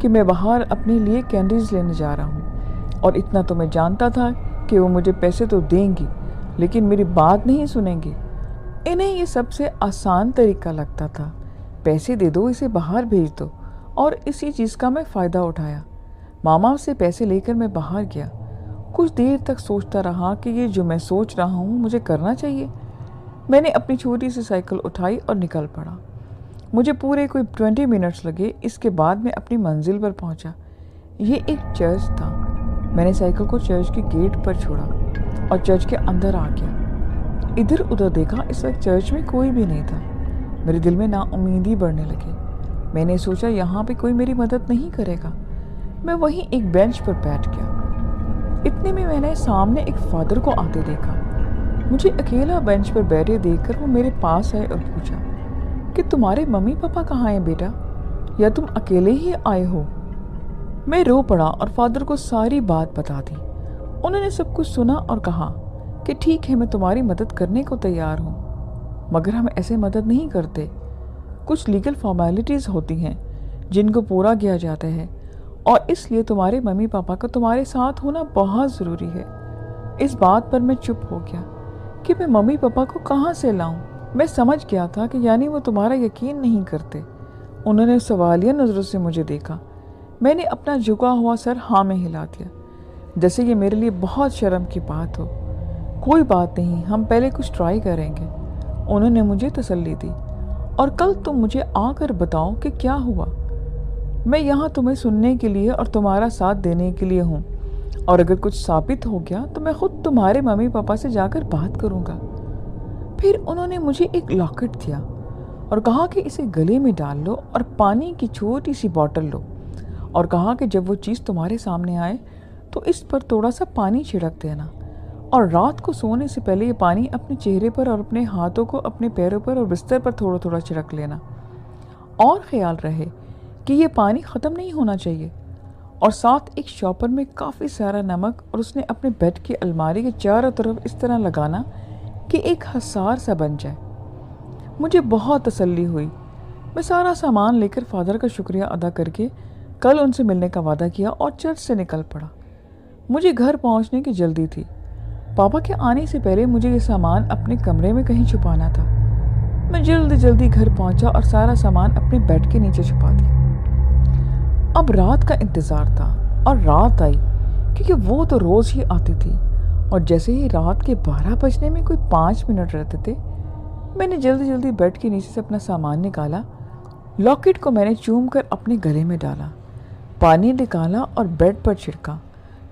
کہ میں باہر اپنے لیے کینڈیز لینے جا رہا ہوں، اور اتنا تو میں جانتا تھا کہ وہ مجھے پیسے تو دیں گی لیکن میری بات نہیں سنیں گی۔ انہیں یہ سب سے آسان طریقہ لگتا تھا، پیسے دے دو، اسے باہر بھیج دو، اور اسی چیز کا میں فائدہ اٹھایا۔ ماما سے پیسے لے کر میں باہر گیا۔ کچھ دیر تک سوچتا رہا کہ یہ جو میں سوچ رہا ہوں مجھے کرنا چاہیے۔ میں نے اپنی چھوٹی سی سائیکل اٹھائی اور نکل پڑا۔ مجھے پورے کوئی 20 منٹس لگے۔ اس کے بعد میں اپنی منزل پر پہنچا۔ یہ ایک چرچ تھا۔ میں نے سائیکل کو چرچ کے گیٹ پر چھوڑا اور چرچ کے اندر آ گیا۔ ادھر ادھر دیکھا، اس وقت چرچ میں کوئی بھی نہیں تھا۔ میرے دل میں نا امیدی بڑھنے لگی۔ میں نے سوچا یہاں پہ کوئی میری مدد نہیں کرے گا۔ میں وہیں ایک بینچ پر بیٹھ گیا۔ اتنے میں نے سامنے ایک فادر کو آتے دیکھا۔ مجھے اکیلا بینچ پر بیٹھے دیکھ کر وہ میرے پاس آئے اور پوچھا کہ تمہارے ممی پاپا کہاں ہیں بیٹا، یا تم اکیلے ہی آئے ہو؟ میں رو پڑا اور فادر کو ساری بات بتا دی۔ انہوں نے سب کچھ سنا اور کہا کہ ٹھیک ہے، میں تمہاری مدد کرنے کو تیار ہوں، مگر ہم ایسے مدد نہیں کرتے۔ کچھ لیگل فارمیلٹیز ہوتی ہیں جن کو پورا کیا جاتا ہے، اور اس لیے تمہارے ممی پاپا کا تمہارے ساتھ ہونا بہت ضروری ہے۔ اس بات پر میں چپ ہو گیا کہ میں ممی پاپا کو کہاں سے لاؤں۔ میں سمجھ گیا تھا کہ یعنی وہ تمہارا یقین نہیں کرتے۔ انہوں نے سوالیہ نظروں سے مجھے دیکھا۔ میں نے اپنا جھکا ہوا سر ہاں میں ہلا دیا، جیسے یہ میرے لیے بہت شرم کی بات ہو۔ کوئی بات نہیں، ہم پہلے کچھ ٹرائی کریں گے، انہوں نے مجھے تسلی دی، اور کل تم مجھے آ کر بتاؤ کہ کیا ہوا۔ میں یہاں تمہیں سننے کے لیے اور تمہارا ساتھ دینے کے لیے ہوں، اور اگر کچھ ثابت ہو گیا تو میں خود تمہارے ممی پاپا سے جا کر بات کروں گا۔ پھر انہوں نے مجھے ایک لاکٹ دیا اور کہا کہ اسے گلے میں ڈال لو اور پانی کی چھوٹی سی بوتل لو، اور کہا کہ جب وہ چیز تمہارے سامنے آئے تو اس پر تھوڑا سا پانی چھڑک دینا، اور رات کو سونے سے پہلے یہ پانی اپنے چہرے پر اور اپنے ہاتھوں کو اپنے پیروں پر اور بستر پر تھوڑا تھوڑا چھڑک لینا، اور خیال رہے کہ یہ پانی ختم نہیں ہونا چاہیے، اور ساتھ ایک شاپر میں کافی سارا نمک، اور اس نے اپنے بیڈ کی الماری کے چاروں طرف اس طرح لگانا کہ ایک حسار سا بن جائے۔ مجھے بہت تسلی ہوئی۔ میں سارا سامان لے کر فادر کا شکریہ ادا کر کے کل ان سے ملنے کا وعدہ کیا اور چرچ سے نکل پڑا۔ مجھے گھر پہنچنے کی جلدی تھی۔ پاپا کے آنے سے پہلے مجھے یہ سامان اپنے کمرے میں کہیں چھپانا تھا۔ میں جلدی گھر پہنچا اور سارا سامان اپنے بیڈ کے نیچے چھپا دیا۔ اب رات کا انتظار تھا، اور رات آئی کیونکہ وہ تو روز ہی آتی تھی، اور جیسے ہی رات کے 12 بجنے میں کوئی 5 منٹ رہتے تھے، میں نے جلدی بیڈ کے نیچے سے اپنا سامان نکالا۔ لاکٹ کو میں نے چوم کر اپنے گلے میں ڈالا، پانی نکالا اور بیڈ پر چھڑکا۔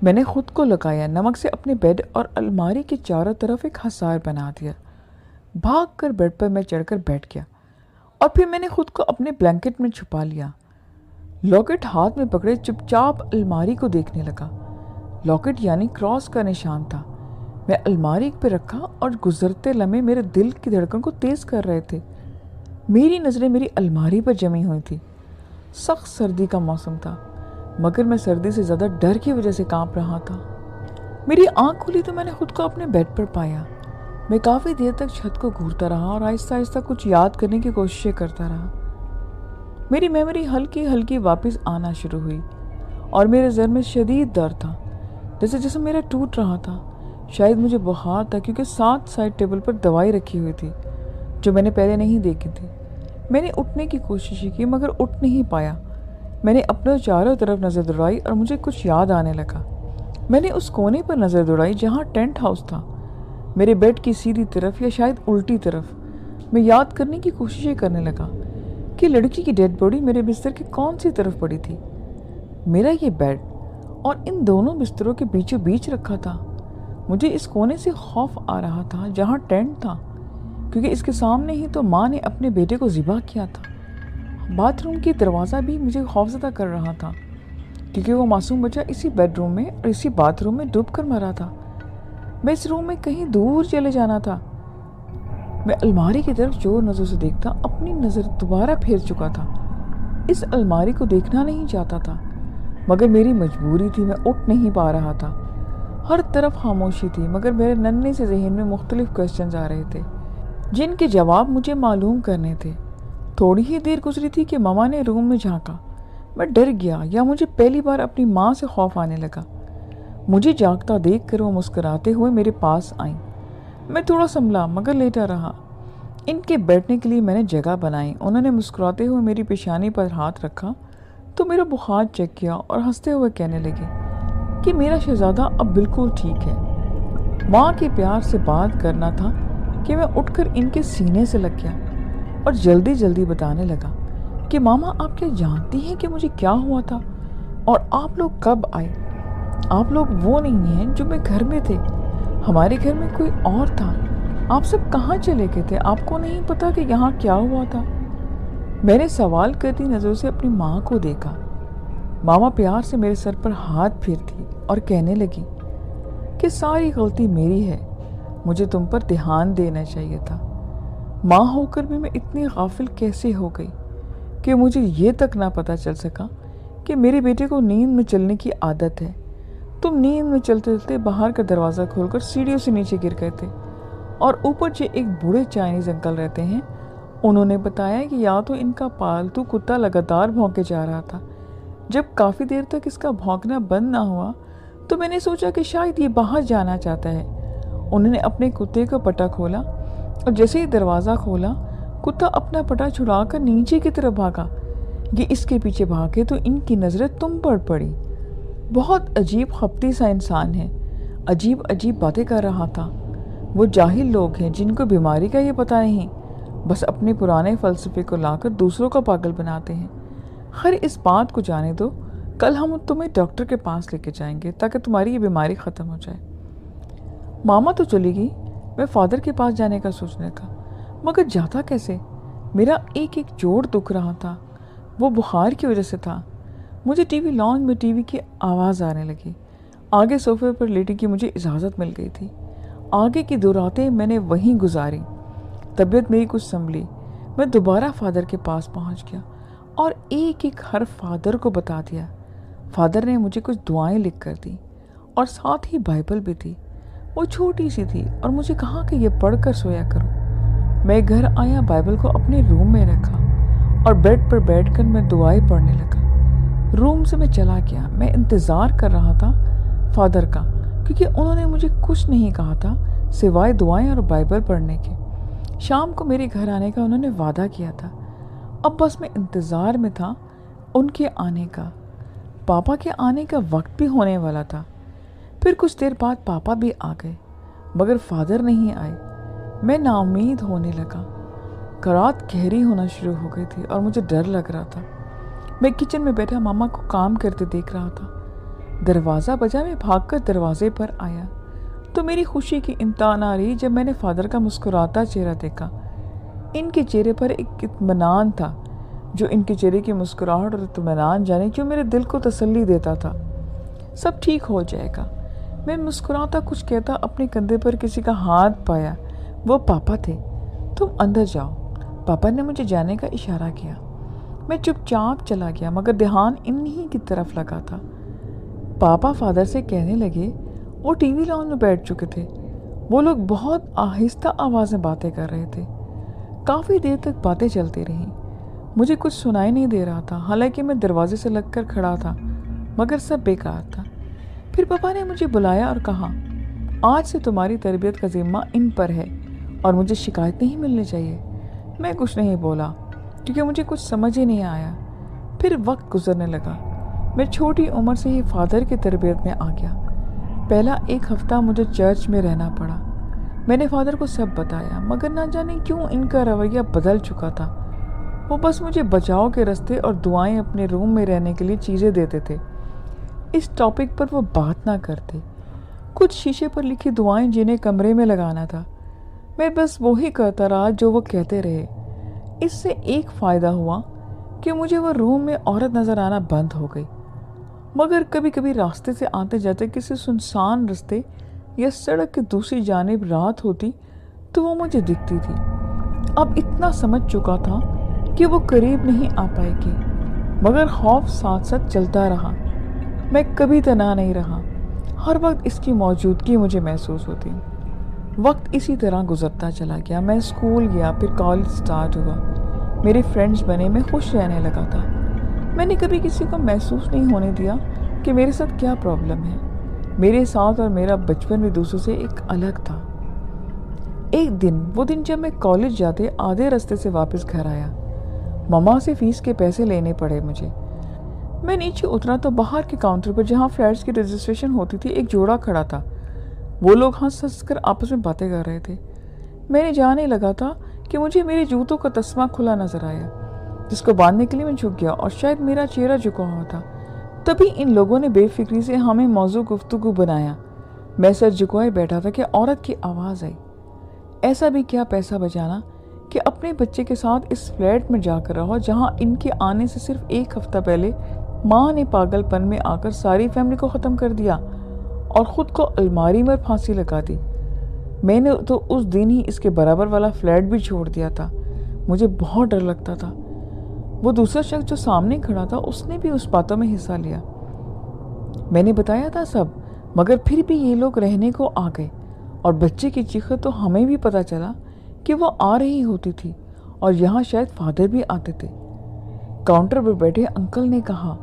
میں نے خود کو لگایا، نمک سے اپنے بیڈ اور الماری کے چاروں طرف ایک حسار بنا دیا۔ بھاگ کر بیڈ پر میں چڑھ کر بیٹھ گیا، اور پھر میں نے خود کو اپنے بلینکٹ میں چھپا لیا۔ لاکٹ ہاتھ میں پکڑے چپ چاپ الماری کو دیکھنے لگا۔ لاکٹ یعنی کراس کا نشان تھا۔ میں الماری پہ رکھا، اور گزرتے لمحے میرے دل کی دھڑکن کو تیز کر رہے تھے۔ میری نظریں میری الماری پر جمی ہوئی تھی۔ سخت سردی کا موسم تھا، مگر میں سردی سے زیادہ ڈر کی وجہ سے کانپ رہا تھا۔ میری آنکھ کھلی تو میں نے خود کو اپنے بیڈ پر پایا۔ میں کافی دیر تک چھت کو گھورتا رہا اور آہستہ آہستہ کچھ یاد کرنے کی کوششیں کرتا رہا۔ میری میموری ہلکی واپس آنا شروع ہوئی، اور میرے ذہن میں شدید درد تھا، جیسے جسم میرا ٹوٹ رہا تھا۔ شاید مجھے بخار تھا، کیونکہ ساتھ سائڈ ٹیبل پر دوائی رکھی ہوئی تھی جو میں نے پہلے نہیں دیکھی تھی۔ میں نے اٹھنے کی کوشش کی، مگر اٹھ نہیں پایا۔ میں نے اپنے چاروں طرف نظر دوڑائی اور مجھے کچھ یاد آنے لگا۔ میں نے اس کونے پر نظر دوڑائی جہاں ٹینٹ ہاؤس تھا، میرے بیڈ کی سیدھی طرف یا شاید الٹی طرف۔ میں یاد کرنے کی کوششیں کرنے لگا کہ لڑکی کی ڈیڈ باڈی میرے بستر کی کون سی طرف پڑی تھی۔ میرا یہ بیڈ اور ان دونوں بستروں کے بیچوں بیچ رکھا تھا۔ مجھے اس کونے سے خوف آ رہا تھا جہاں ٹینٹ تھا، کیونکہ اس کے سامنے ہی تو ماں نے اپنے بیٹے کو ذبح کیا تھا۔ باتھ روم کی دروازہ بھی مجھے خوفزدہ کر رہا تھا، کیونکہ وہ معصوم بچہ اسی بیڈ روم میں اور اسی باتھ روم میں ڈوب کر مرا تھا۔ میں اس روم میں کہیں دور چلے جانا تھا۔ میں الماری کی طرف جو نظر سے دیکھتا، اپنی نظر دوبارہ پھیر چکا تھا۔ اس الماری کو دیکھنا نہیں چاہتا تھا، مگر میری مجبوری تھی۔ میں اٹھ نہیں پا رہا تھا۔ ہر طرف خاموشی تھی، مگر میرے ننھے سے ذہن میں مختلف کوسچنز آ رہے تھے جن کے جواب مجھے معلوم کرنے تھے۔ تھوڑی ہی دیر گزری تھی کہ ماما نے روم میں جھانکا۔ میں ڈر گیا یا مجھے پہلی بار اپنی ماں سے خوف آنے لگا۔ مجھے جاگتا دیکھ کر وہ مسکراتے ہوئے میرے پاس آئیں۔ میں تھوڑا سنبھلا مگر لیٹا رہا۔ ان کے بیٹھنے کے لیے میں نے جگہ بنائی۔ انہوں نے مسکراتے ہوئے میری پیشانی پر ہاتھ رکھا تو میرا بخار چیک کیا اور ہنستے ہوئے کہنے لگے کہ میرا شہزادہ اب بالکل ٹھیک ہے۔ ماں کے پیار سے بات کرنا تھا کہ میں اٹھ کر ان کے سینے سے لگ گیا اور جلدی جلدی بتانے لگا کہ ماما آپ کیا جانتی ہیں کہ مجھے کیا ہوا تھا اور آپ لوگ کب آئے؟ آپ لوگ وہ نہیں ہیں جو میں گھر میں تھے، ہمارے گھر میں کوئی اور تھا۔ آپ سب کہاں چلے گئے تھے؟ آپ کو نہیں پتا کہ یہاں کیا ہوا تھا؟ میں نے سوال کرتی نظروں سے اپنی ماں کو دیکھا۔ ماما پیار سے میرے سر پر ہاتھ پھیرتی اور کہنے لگی کہ ساری غلطی میری ہے، مجھے تم پر دھیان دینا چاہیے تھا۔ ماں ہو کر بھی میں اتنی غافل کیسے ہو گئی کہ مجھے یہ تک نہ پتہ چل سکا کہ میرے بیٹے کو نیند میں چلنے کی عادت ہے۔ تم نیند میں چلتے چلتے باہر کا دروازہ کھول کر سیڑھیوں سے نیچے گر گئے تھے، اور اوپر جو ایک بوڑھے چائنیز انکل رہتے ہیں انہوں نے بتایا کہ یا تو ان کا پالتو کتا لگاتار بھونکے جا رہا تھا۔ جب کافی دیر تک اس کا بھونکنا بند نہ ہوا تو میں نے سوچا کہ شاید یہ باہر جانا چاہتا ہے۔ انہوں نے اپنے کتے کا پٹا کھولا اور جیسے ہی دروازہ کھولا کتا اپنا پٹا چھڑا کر نیچے کی طرف بھاگا۔ یہ اس کے پیچھے بھاگے تو ان کی نظریں تم پر پڑی۔ بہت عجیب خپتی سا انسان ہے، عجیب عجیب باتیں کر رہا تھا۔ وہ جاہل لوگ ہیں جن کو بیماری کا یہ پتہ نہیں، بس اپنے پرانے فلسفے کو لا کر دوسروں کو پاگل بناتے ہیں۔ خیر اس بات کو جانے دو، کل ہم تمہیں ڈاکٹر کے پاس لے کے جائیں گے تاکہ تمہاری یہ بیماری ختم ہو جائے۔ ماما تو چلی گئی، میں فادر کے پاس جانے کا سوچنے کا، مگر جاتا کیسے؟ میرا ایک ایک جوڑ دکھ رہا تھا، وہ بخار کی وجہ سے تھا۔ مجھے ٹی وی لانج میں ٹی وی کی آواز آنے لگی۔ آگے صوفے پر لیٹنے کی مجھے اجازت مل گئی تھی۔ آگے کی 2 راتیں میں نے وہیں گزاری۔ طبیعت میری کچھ سنبھلی، میں دوبارہ فادر کے پاس پہنچ گیا اور ایک ایک حرف فادر کو بتا دیا۔ فادر نے مجھے کچھ دعائیں لکھ کر دی اور ساتھ ہی بائبل بھی تھی۔ وہ چھوٹی سی تھی اور مجھے کہا کہ یہ پڑھ کر سویا کرو۔ میں گھر آیا، بائبل کو اپنے روم میں رکھا اور بیڈ پر بیٹھ کر میں دعائیں پڑھنے لگا۔ روم سے میں چلا گیا۔ میں انتظار کر رہا تھا فادر کا، کیونکہ انہوں نے مجھے کچھ نہیں کہا تھا سوائے دعائیں اور بائبل پڑھنے کے۔ شام کو میرے گھر آنے کا انہوں نے وعدہ کیا تھا۔ اب بس میں انتظار میں تھا ان کے آنے کا۔ پاپا کے آنے کا وقت بھی ہونے والا تھا۔ پھر کچھ دیر بعد پاپا بھی آ گئے، مگر فادر نہیں آئے۔ میں نا امید ہونے لگا۔ رات گہری ہونا شروع ہو گئی تھی اور مجھے ڈر لگ رہا تھا۔ میں کچن میں بیٹھا ماما کو کام کرتے دیکھ رہا تھا۔ دروازہ بجا، میں بھاگ کر دروازے پر آیا تو میری خوشی کی انتہا نہ رہی جب میں نے فادر کا مسکراتا چہرہ دیکھا۔ ان کے چہرے پر ایک اطمینان تھا جو ان کے چہرے کی مسکراہٹ اور اطمینان جانے کیوں میرے دل کو تسلی دیتا تھا۔ سب ٹھیک ہو جائے گا، میں مسکراتا کچھ کہتا اپنے کندھے پر کسی کا ہاتھ پایا۔ وہ پاپا تھے۔ تم اندر جاؤ، پاپا نے مجھے جانے کا اشارہ کیا۔ میں چپ چاپ چلا گیا مگر دھیان انہی کی طرف لگا تھا۔ پاپا فادر سے کہنے لگے، وہ ٹی وی لانج میں بیٹھ چکے تھے۔ وہ لوگ بہت آہستہ آواز میں باتیں کر رہے تھے۔ کافی دیر تک باتیں چلتی رہیں۔ مجھے کچھ سنائی نہیں دے رہا تھا، حالانکہ میں دروازے سے لگ کر کھڑا تھا، مگر سب بیکار تھا۔ پھر پاپا نے مجھے بلایا اور کہا، آج سے تمہاری تربیت کا ذمہ ان پر ہے اور مجھے شکایت نہیں ملنی چاہیے۔ میں کچھ نہیں بولا کیونکہ مجھے کچھ سمجھ ہی نہیں آیا۔ پھر وقت گزرنے لگا۔ میں چھوٹی عمر سے ہی فادر کی تربیت میں آ گیا۔ پہلا 1 ہفتہ مجھے چرچ میں رہنا پڑا۔ میں نے فادر کو سب بتایا، مگر نہ جانے کیوں ان کا رویہ بدل چکا تھا۔ وہ بس مجھے بچاؤ کے راستے اور دعائیں اپنے روم میں رہنے کے لیے چیزیں دیتے تھے۔ اس ٹاپک پر وہ بات نہ کرتے۔ کچھ شیشے پر لکھی دعائیں جنہیں کمرے میں لگانا تھا، میں بس وہی کرتا رہا جو وہ کہتے رہے۔ اس سے ایک فائدہ ہوا کہ مجھے وہ روم میں عورت نظر آنا بند ہو گئی، مگر کبھی کبھی راستے سے آتے جاتے کسی سنسان راستے یا سڑک کی دوسری جانب رات ہوتی تو وہ مجھے دکھتی تھی۔ اب اتنا سمجھ چکا تھا کہ وہ قریب نہیں آ پائے گی، مگر خوف ساتھ ساتھ چلتا رہا۔ میں کبھی تنہا نہیں رہا، ہر وقت اس کی موجودگی مجھے محسوس ہوتی۔ وقت اسی طرح گزرتا چلا گیا۔ میں اسکول گیا، پھر کالج سٹارٹ ہوا، میرے فرینڈز بنے، میں خوش رہنے لگا تھا۔ میں نے کبھی کسی کو محسوس نہیں ہونے دیا کہ میرے ساتھ کیا پرابلم ہے۔ میرے ساتھ اور میرا بچپن بھی دوسروں سے ایک الگ تھا۔ ایک دن، وہ دن جب میں کالج جاتے آدھے راستے سے واپس گھر آیا، ماما سے فیس کے پیسے لینے پڑے مجھے۔ میں نیچے اترا تو باہر کے کاؤنٹر پر جہاں فلیٹس کی رجسٹریشن ہوتی تھی ایک جوڑا کھڑا تھا۔ وہ لوگ ہنس ہنس کر آپس میں باتیں کر رہے تھے۔ میں نے جانے لگا تھا کہ مجھے میرے جوتوں کا تسمہ کھلا نظر آیا، جس کو باندھنے کے لیے میں جھک گیا اور شاید میرا چہرہ جھکا ہوا تھا۔ تبھی ان لوگوں نے بے فکری سے ہمیں موضوع گفتگو بنایا۔ میں سر جھکوائے بیٹھا تھا کہ عورت کی آواز آئی، ایسا بھی کیا پیسہ بچانا کہ اپنے بچے کے ساتھ اس فلیٹ میں جا کر رہو جہاں ان کے آنے سے صرف ایک ہفتہ پہلے ماں نے پاگل پن میں آ کر ساری فیملی کو ختم کر دیا اور خود کو الماری میں پھانسی لگا دی۔ میں نے تو اس دن ہی اس کے برابر والا فلیٹ بھی چھوڑ دیا تھا۔ مجھے بہت ڈر لگتا تھا۔ وہ دوسرا شخص جو سامنے کھڑا تھا اس نے بھی اس باتوں میں حصہ لیا۔ میں نے بتایا تھا سب، مگر پھر بھی یہ لوگ رہنے کو آ گئے، اور بچے کی چیخیں تو ہمیں بھی پتہ چلا کہ وہ آ رہی ہوتی تھی، اور یہاں شاید فادر بھی آتے تھے۔ کاؤنٹر پر بیٹھے انکل نے کہا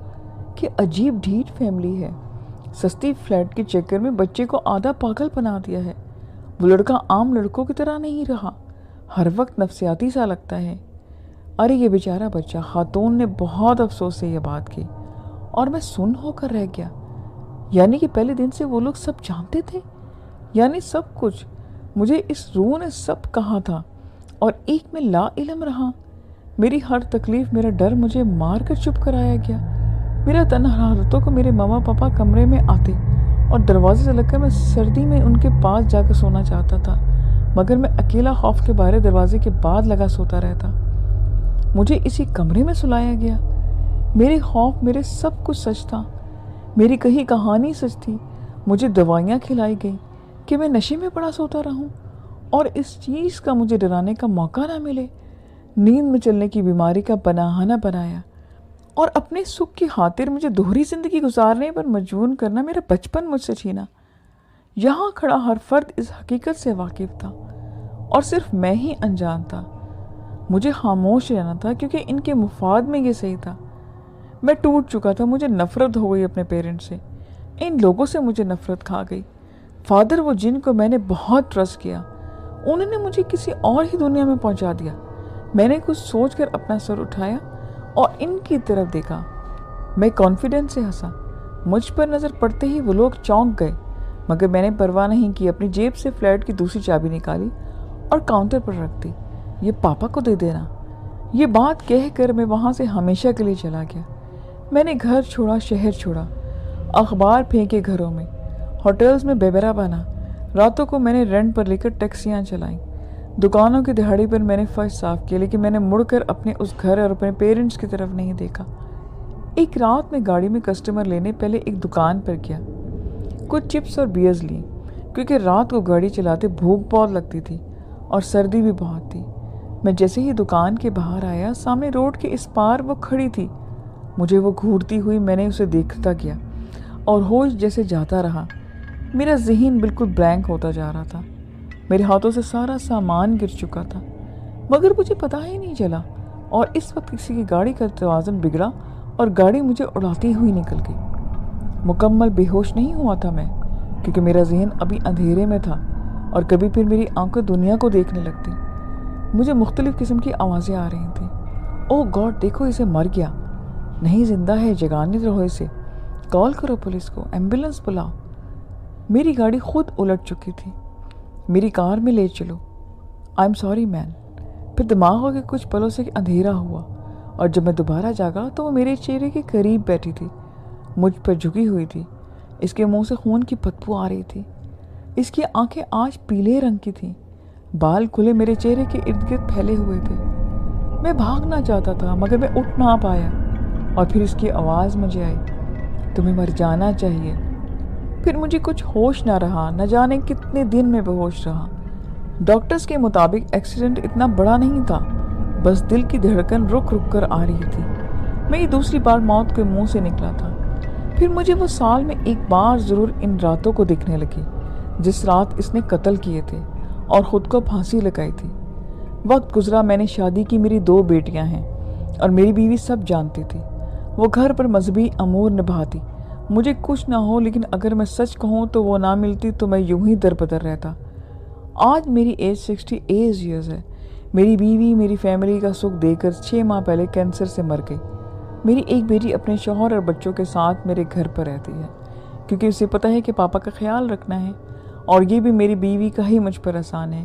کہ عجیب ڈھیٹ فیملی ہے، سستی فلیٹ کے چکر میں بچے کو آدھا پاگل بنا دیا ہے۔ وہ لڑکا عام لڑکوں کی طرح نہیں رہا، ہر وقت نفسیاتی سا لگتا ہے۔ ارے یہ بیچارہ بچہ، خاتون نے بہت افسوس سے یہ بات کی، اور میں سن ہو کر رہ گیا۔ یعنی کہ پہلے دن سے وہ لوگ سب جانتے تھے، یعنی سب کچھ مجھے اس روح نے سب کہا تھا، اور ایک میں لا علم رہا۔ میری ہر تکلیف، میرا ڈر مجھے مار کر چپ کرایا گیا۔ میرا تنہا راتوں کو میرے ماما پاپا کمرے میں آتے اور دروازے سے لگ کر میں سردی میں ان کے پاس جا کر سونا چاہتا تھا، مگر میں اکیلا خوف کے بارے دروازے کے بعد لگا سوتا رہتا۔ مجھے اسی کمرے میں سلایا گیا۔ میرے خوف، میرے سب کچھ سچ تھا، میری کہی کہانی سچ تھی۔ مجھے دوائیاں کھلائی گئیں کہ میں نشے میں پڑا سوتا رہوں اور اس چیز کا مجھے ڈرانے کا موقع نہ ملے۔ نیند میں چلنے کی بیماری کا بہانہ بنایا، اور اپنے سکھ کی خاطر مجھے دوہری زندگی گزارنے پر مجبور کرنا، میرا بچپن مجھ سے چھینا۔ یہاں کھڑا ہر فرد اس حقیقت سے واقف تھا، اور صرف میں ہی انجان تھا۔ مجھے خاموش رہنا تھا کیونکہ ان کے مفاد میں یہ صحیح تھا۔ میں ٹوٹ چکا تھا، مجھے نفرت ہو گئی اپنے پیرنٹس سے، ان لوگوں سے مجھے نفرت کھا گئی۔ فادر، وہ جن کو میں نے بہت ٹرسٹ کیا، انہوں نے مجھے کسی اور ہی دنیا میں پہنچا دیا۔ میں نے کچھ سوچ کر اپنا سر اٹھایا اور ان کی طرف دیکھا۔ میں کانفیڈنس سے ہنسا۔ مجھ پر نظر پڑتے ہی وہ لوگ چونک گئے، مگر میں نے پرواہ نہیں کی، اپنی جیب سے فلیٹ کی دوسری چابی نکالی اور کاؤنٹر پر رکھ دی۔ یہ پاپا کو دے دینا۔ یہ بات کہہ کر میں وہاں سے ہمیشہ کے لیے چلا گیا۔ میں نے گھر چھوڑا، شہر چھوڑا، اخبار پھینکے گھروں میں، ہوٹلز میں بیبرا بنا۔ راتوں کو میں نے رینٹ پر لے کر ٹیکسیاں چلائیں۔ دکانوں کی دہاڑی پر میں نے فرش صاف کیا، لیکن میں نے مڑ کر اپنے اس گھر اور اپنے پیرنٹس کی طرف نہیں دیکھا۔ ایک رات میں گاڑی میں کسٹمر لینے پہلے ایک دکان پر گیا، کچھ چپس اور بیئرز لی، کیونکہ رات کو گاڑی چلاتے بھوک بہت لگتی تھی اور سردی بھی بہت تھی۔ میں جیسے ہی دکان کے باہر آیا، سامنے روڈ کے اس پار وہ کھڑی تھی۔ مجھے وہ گھورتی ہوئی، میں نے اسے دیکھتا گیا اور ہوش جیسے جاتا رہا۔ میرا ذہن بالکل بلینک ہوتا جا رہا تھا، میرے ہاتھوں سے سارا سامان گر چکا تھا، مگر مجھے پتہ ہی نہیں چلا۔ اور اس وقت کسی کی گاڑی کا توازن بگڑا اور گاڑی مجھے اڑاتی ہوئی نکل گئی۔ مکمل بے ہوش نہیں ہوا تھا میں، کیونکہ میرا ذہن ابھی اندھیرے میں تھا، اور کبھی پھر میری آنکھیں دنیا کو دیکھنے لگتی۔ مجھے مختلف قسم کی آوازیں آ رہی تھیں۔ اوہ گاڈ، دیکھو اسے مر گیا، نہیں زندہ ہے، جگانے رہو اسے، کال کرو پولیس کو، ایمبولینس بلاؤ۔ میری گاڑی خود الٹ چکی تھی۔ میری کار میں لے چلو، آئی ایم سوری مین۔ پھر دماغوں کے کچھ پلوں سے اندھیرا ہوا، اور جب میں دوبارہ جاگا تو وہ میرے چہرے کے قریب بیٹھی تھی، مجھ پر جھکی ہوئی تھی۔ اس کے منہ سے خون کی بدبو آ رہی تھی۔ اس کی آنکھیں آج پیلے رنگ کی تھیں، بال کھلے میرے چہرے کے ارد گرد پھیلے ہوئے تھے۔ میں بھاگنا چاہتا تھا، مگر میں اٹھ نہ پایا، اور پھر اس کی آواز مجھے آئی، تمہیں مر جانا چاہیے۔ پھر مجھے کچھ ہوش نہ رہا، نہ جانے کتنے دن میں بے ہوش رہا۔ ڈاکٹرز کے مطابق ایکسیڈنٹ اتنا بڑا نہیں تھا، بس دل کی دھڑکن رک رک کر آ رہی تھی۔ میں یہ دوسری بار موت کے منہ سے نکلا تھا۔ پھر مجھے وہ سال میں ایک بار ضرور ان راتوں کو دکھنے لگی، جس رات اس نے قتل کیے تھے اور خود کو پھانسی لگائی تھی۔ وقت گزرا، میں نے شادی کی، میری 2 بیٹیاں ہیں، اور میری بیوی سب جانتی تھی۔ وہ گھر پر مذہبی امور نبھاتی، مجھے کچھ نہ ہو لیکن اگر میں سچ کہوں تو وہ نہ ملتی تو میں یوں ہی در بدر رہتا۔ آج میری ایج 68 ایئرز ہے۔ میری بیوی میری فیملی کا سکھ دے کر 6 ماہ پہلے کینسر سے مر گئی۔ میری ایک بیٹی اپنے شوہر اور بچوں کے ساتھ میرے گھر پر رہتی ہے کیونکہ اسے پتہ ہے کہ پاپا کا خیال رکھنا ہے، اور یہ بھی میری بیوی کا ہی مجھ پر احسان ہے۔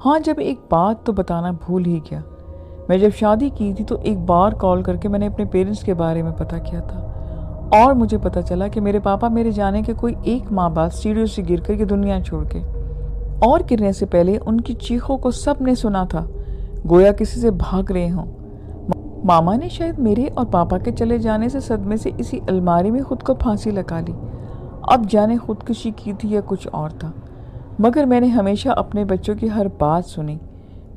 ہاں، جب ایک بات تو بتانا بھول ہی گیا، میں جب شادی کی تھی تو ایک بار کال کر کے میں نے اپنے پیرنٹس کے بارے میں پتہ کیا تھا، اور مجھے پتہ چلا کہ میرے پاپا میرے جانے کے کوئی 1 ماہ بعد سیڑھیوں سے گر کر یہ دنیا چھوڑ کے، اور گرنے سے پہلے ان کی چیخوں کو سب نے سنا تھا، گویا کسی سے بھاگ رہے ہوں۔ ماما نے شاید میرے اور پاپا کے چلے جانے سے صدمے سے اسی الماری میں خود کو پھانسی لگا لی، اب جانے خودکشی کی تھی یا کچھ اور تھا، مگر میں نے ہمیشہ اپنے بچوں کی ہر بات سنی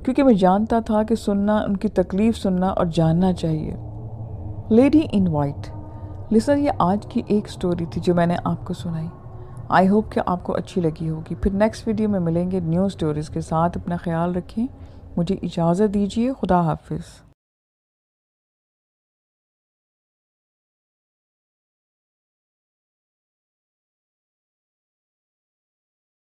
کیونکہ میں جانتا تھا کہ سننا، ان کی تکلیف سننا اور جاننا چاہیے۔ لیڈی ان وائٹ لسنر، یہ آج کی ایک سٹوری تھی جو میں نے آپ کو سنائی۔ آئی ہوپ کہ آپ کو اچھی لگی ہوگی۔ پھر نیکسٹ ویڈیو میں ملیں گے نیو سٹوریز کے ساتھ۔ اپنا خیال رکھیں، مجھے اجازت دیجیے، خدا حافظ۔